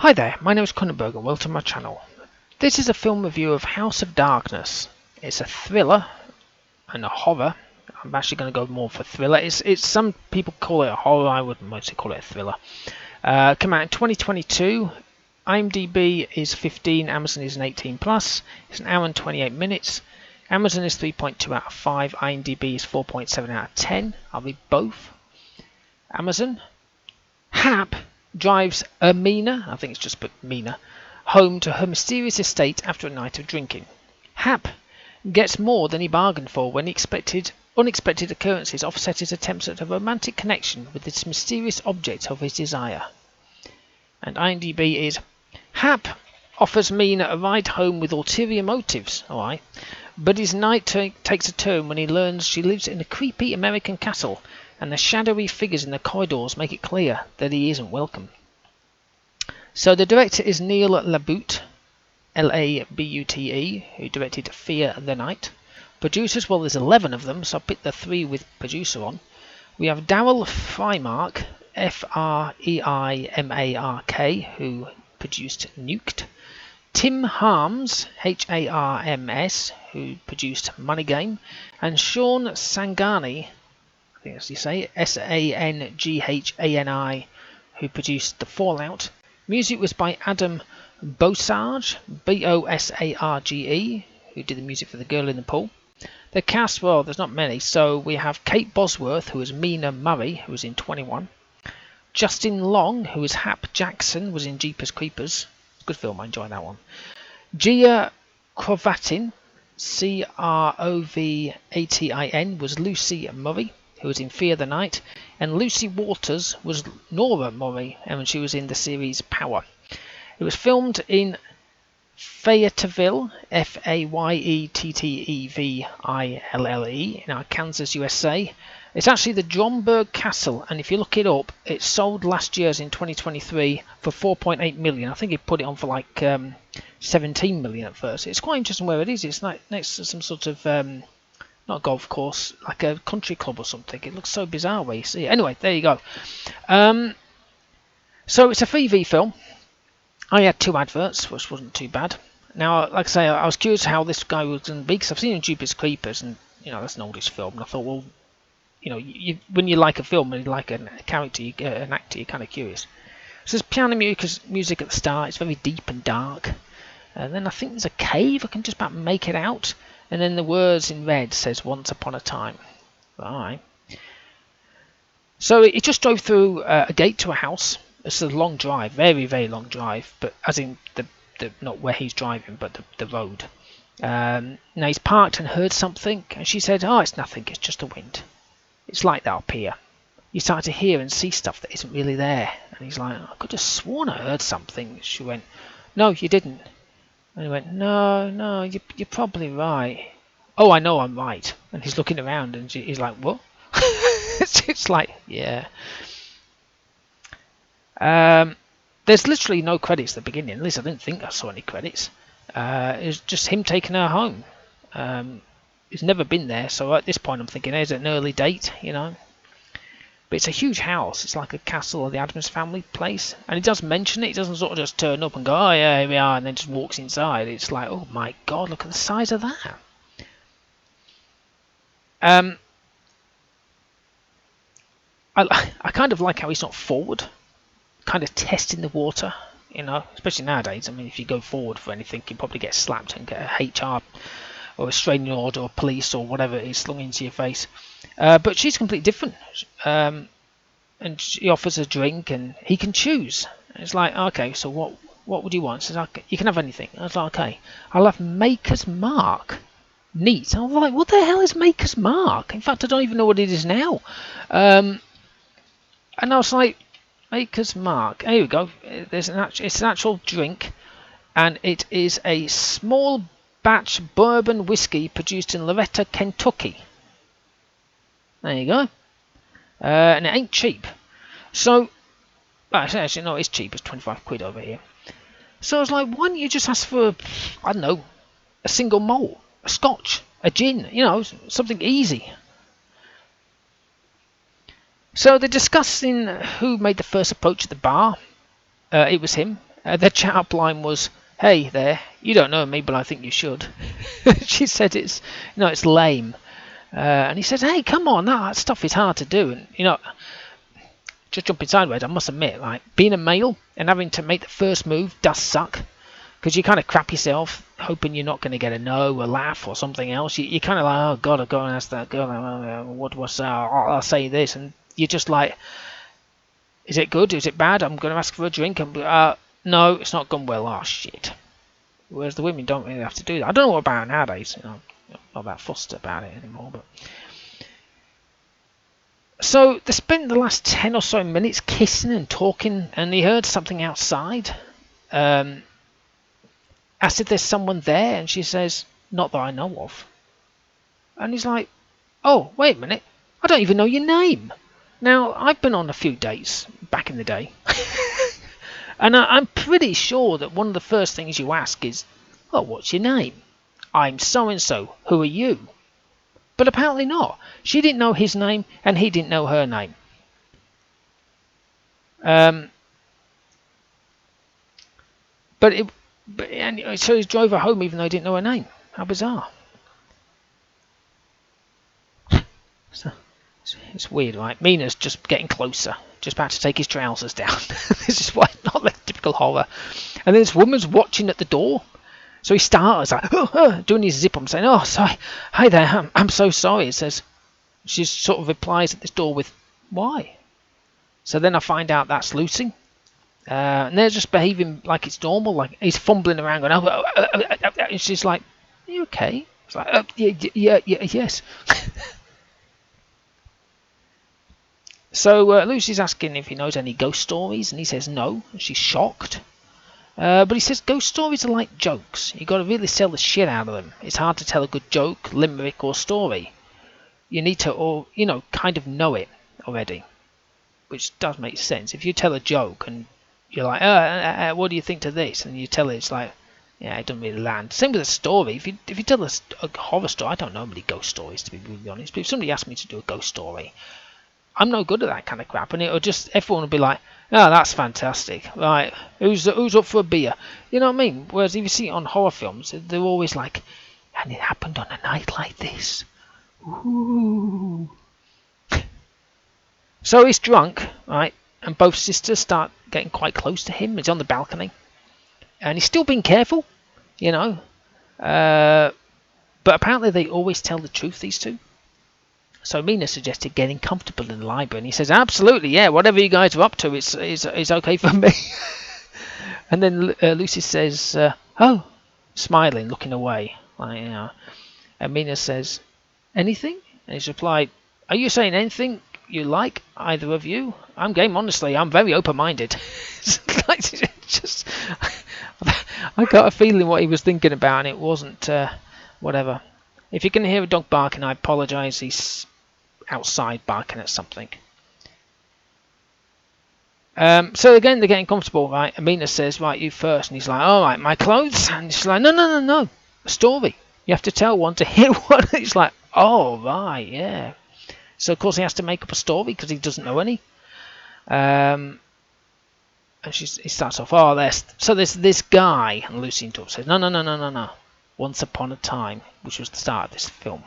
Hi there, my name is Kronenberg and welcome to my channel. This is a film review of House of Darkness. It's a thriller and a horror. I'm actually going to go more for thriller. It's some people call it a horror, I would mostly call it a thriller. Came out in 2022. IMDb is 15, Amazon is an 18+. It's an hour and 28 minutes. Amazon is 3.2 out of 5, IMDb is 4.7 out of 10. I'll read both. Amazon. Hap drives Amina, I think it's just Mina, home to her mysterious estate after a night of drinking. Hap gets more than he bargained for when unexpected occurrences offset his attempts at a romantic connection with this mysterious object of his desire. And IMDb is Hap offers Mina a ride home with ulterior motives, alright, but his night takes a turn when he learns she lives in a creepy American castle, and the shadowy figures in the corridors make it clear that he isn't welcome. So the director is Neil Labute, Labute, who directed Fear the Night. Producers, well, there's 11 of them, so I picked the 3 with producer on. We have Daryl Freimark, Freimark, who produced Nuked. Tim Harms, Harms, who produced Money Game. And Sean Sangani, I think that's how you say it, Sanghani, who produced The Fallout. Music was by Adam Bosarge, Bosarge, who did the music for The Girl in the Pool. The cast, well, there's not many, so we have Kate Bosworth, who is Mina Murray, who was in 21. Justin Long, who is Hap Jackson, was in Jeepers Creepers. It's a good film, I enjoyed that one. Gia Krovatin, Krovatin, was Lucy Murray, who was in Fear the Night, and Lucy Waters was Nora Murray, and she was in the series Power. It was filmed in Fayetteville, Fayetteville, in Arkansas, USA. It's actually the Dromberg Castle, and if you look it up, it sold last year's in 2023 for 4.8 million. I think it put it on for like 17 million at first. It's quite interesting where it is. It's like next to some sort of not a golf course, like a country club or something. It looks so bizarre where you see it. Anyway, there you go. So it's a 3V film. I had 2 adverts, which wasn't too bad. Now, like I say, I was curious how this guy was going to be, because I've seen him in Jeepers Creepers, and that's an oldish film. And I thought, well, when you like a film and you like a character, an actor, you're kind of curious. So there's piano music at the start. It's very deep and dark. And then I think there's a cave. I can just about make it out. And then the words in red says "Once Upon a Time." Alright. So it just drove through a gate to a house. It's a long drive, very, very long drive, but as in the not where he's driving, but the road. Now he's parked and heard something, and she said, "Oh, it's nothing. It's just the wind. It's like that up here." You start to hear and see stuff that isn't really there, and he's like, "I could have sworn I heard something." She went, "No, you didn't." And he went, No, you're probably right. "Oh, I know I'm right." And he's looking around, and he's like, "What?" It's like, yeah. There's literally no credits at the beginning. At least I didn't think I saw any credits. It's just him taking her home. He's never been there, so at this point I'm thinking there's an early date, But it's a huge house. It's like a castle of the Addams family place. And he does mention it. He doesn't sort of just turn up and go, "Oh yeah, here we are," and then just walks inside. It's like, oh my god, look at the size of that. I kind of like how he's not forward, kind of testing the water, especially nowadays. I mean, if you go forward for anything, you probably get slapped and get a HR or a restraining order or police or whatever it is slung into your face. But she's completely different. And she offers a drink and he can choose. It's like, okay, so what would you want? She says, okay, you can have anything. I was like, okay, I'll have Maker's Mark. Neat. I was like, what the hell is Maker's Mark? In fact, I don't even know what it is now. And I was like, Maker's Mark. Here we go. It's an actual drink, and it is a small batch bourbon whiskey produced in Loretta, Kentucky. There you go. And it ain't cheap. So, actually, no, it's cheap. It's 25 quid over here. So I was like, why don't you just ask for, I don't know, a single malt, a scotch, a gin, something easy. So they're discussing who made the first approach at the bar. It was him. The chat-up line was, "Hey there, you don't know me, but I think you should." She said it's lame. And he says, "Hey, come on, that stuff is hard to do." And just jumping sideways, I must admit, like being a male and having to make the first move does suck, because you kind of crap yourself, hoping you're not going to get a no, a laugh, or something else. You kind of like, oh god, I'll go and ask that girl, I'll say this, and you're just like, is it good? Is it bad? I'm going to ask for a drink, and no, it's not gone well. Oh shit. Whereas the women don't really have to do that. I don't know what about nowadays. Not that fussed about it anymore, but. So they spent the last 10 or so minutes kissing and talking, and he heard something outside. Asked if there's someone there, and she says, "Not that I know of." And he's like, "Oh, wait a minute, I don't even know your name." Now, I've been on a few dates back in the day, and I'm pretty sure that one of the first things you ask is, "Well, what's your name?" "I'm so-and-so, who are you?" But apparently not. She didn't know his name, and he didn't know her name. So he drove her home even though he didn't know her name. How bizarre. So, it's weird, right? Mina's just getting closer, just about to take his trousers down. This is why not like typical horror. And then this woman's watching at the door. So he starts like doing his zip. I'm saying, "Oh, sorry, hi there, I'm so sorry." It says, she sort of replies at this door with, "Why?" So then I find out that's Lucy, and they're just behaving like it's normal, like he's fumbling around going, and she's like, "Are you okay?" It's like, yeah, yes. So Lucy's asking if he knows any ghost stories, and he says no. And she's shocked. But he says ghost stories are like jokes. You've got to really sell the shit out of them. It's hard to tell a good joke, limerick, or story. You need to, kind of know it already. Which does make sense. If you tell a joke and you're like, what do you think to this? And you tell it, it's like, yeah, it doesn't really land. Same with a story. If you tell a horror story, I don't know many ghost stories, to be really honest. But if somebody asked me to do a ghost story, I'm no good at that kind of crap, and everyone will be like, "Oh, that's fantastic! Right, who's up for a beer?" You know what I mean? Whereas if you see it on horror films, they're always like, "And it happened on a night like this." Ooh. So he's drunk, right? And both sisters start getting quite close to him. He's on the balcony, and he's still being careful, But apparently they always tell the truth, these two. So Mina suggested getting comfortable in the library, and he says, "Absolutely, yeah, whatever you guys are up to, it's okay for me." And then Lucy says, "Oh," smiling, looking away. And Mina says, "Anything?" And he's replied, "Are you saying anything you like, either of you? I'm game, honestly. I'm very open-minded." Just, I got a feeling what he was thinking about, and it wasn't whatever. If you can hear a dog barking, I apologise. He's outside barking at something. So again, they're getting comfortable, right? Amina says, "Right, you first." And he's like, "All right, my clothes." And she's like, No. A story. You have to tell one to hear one." He's like, "Oh, right, yeah." So of course he has to make up a story because he doesn't know any. And he starts off, there's this guy, and Lucy interrupts, says, No. Once upon a time, which was the start of this film.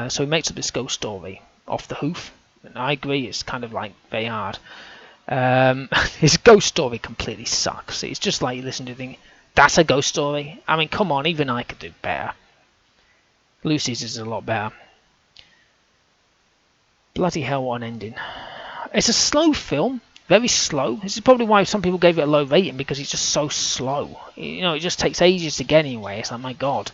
So he makes up this ghost story off the hoof, and I agree, it's kind of like very hard. His ghost story completely sucks. It's just like you listen to think, that's a ghost story? I mean, come on, even I could do better. Lucy's is a lot better. Bloody hell, what an ending. It's a slow film, very slow. This is probably why some people gave it a low rating, because it's just so slow. It just takes ages to get anywhere. It's like, my god.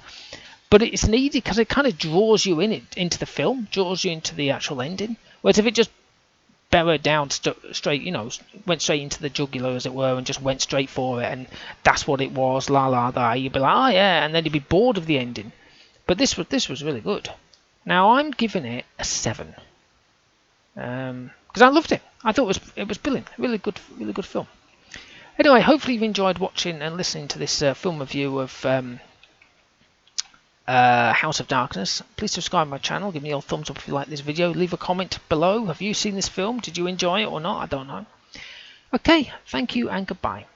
But it's needed because it kind of draws you into the film, draws you into the actual ending. Whereas if it just barreled down straight, went straight into the jugular, as it were, and just went straight for it, and that's what it was, you'd be like, oh yeah, and then you'd be bored of the ending. But this was really good. Now I'm giving it a 7. Because I loved it. I thought it was brilliant. Really good film. Anyway, hopefully you've enjoyed watching and listening to this film review of House of Darkness. Please subscribe to my channel. Give me your thumbs up if you like this video. Leave a comment below. Have you seen this film? Did you enjoy it or not? I don't know. Okay, thank you and goodbye.